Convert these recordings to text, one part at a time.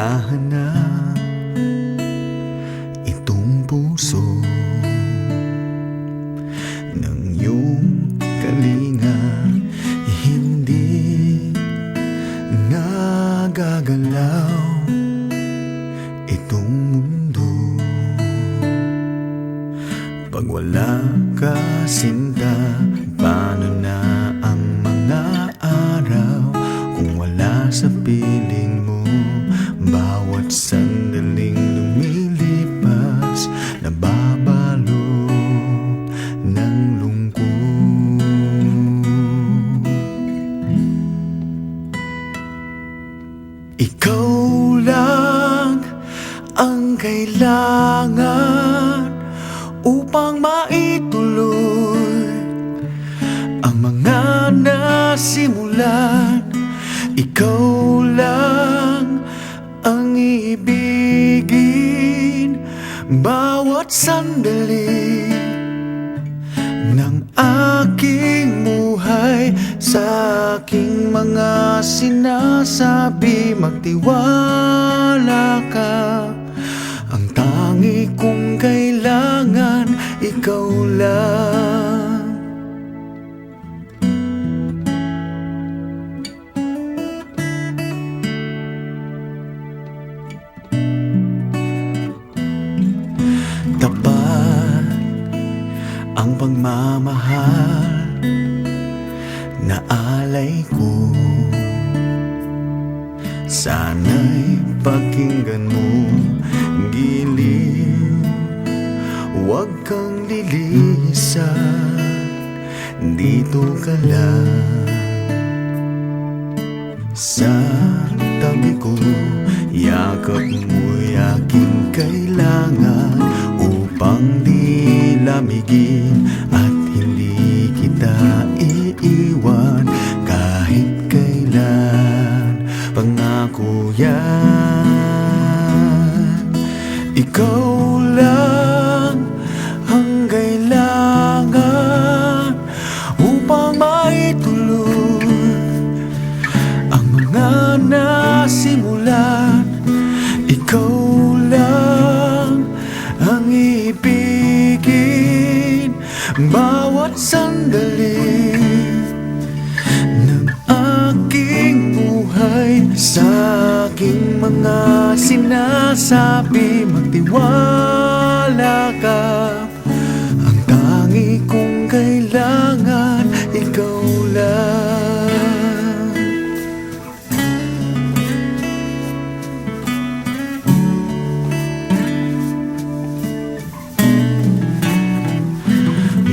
hinahanap itong puso ng iyong kalinga. Hindi nagagalaw itong mundo pag wala ka, sinta. Paano na ang mga araw kung wala sa piling mo? Bawat sandaling lumilipas, nababalot ng lungkot. Ikaw lang ang kailangan upang maituloy ang mga nasimulan. Ikaw lang ang ibigin bawat sandali ng aking buhay. Sa aking mga sinasabi, magtiwala ka. Ang tangi kong kailangan, ikaw lang. Tapat ang pagmamahal na alay ko. Sana'y pakinggan mo, giliw, huwag kang lilisan, dito ka lang sa tabi ko. Yakap mo'y aking kailangan upang di lamigin at hindi kita iiwan kahit kailan. Pangako yan. Ikaw lang ang kailangan upang maituloy ang mga nasimulan. Ikaw lang ang ibigin bawat sandali ng aking buhay. Sa aking mga sinasabi, magtiwala ka. Ang tangi kong kailangan, ikaw lang.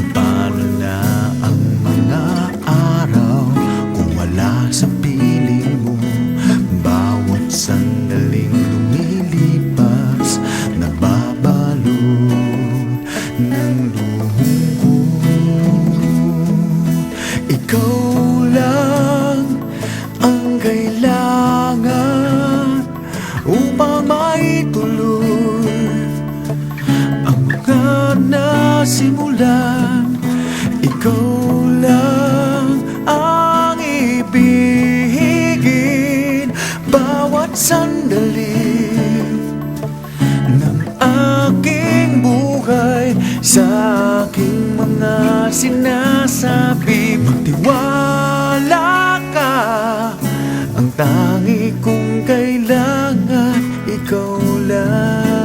Paano na ang mga araw kung wala sa piling mo? Bawat sandaling lumilipas, nababalot ng lungkot. Ikaw lang ang kailangan upang maituloy ang mga nasimulan. Ikaw lang ang ibigin bawat sandali ng aking buhay. Sa aking mga sinasabi, magtiwala ka. Ang tangi kong kailangan, ikaw lang.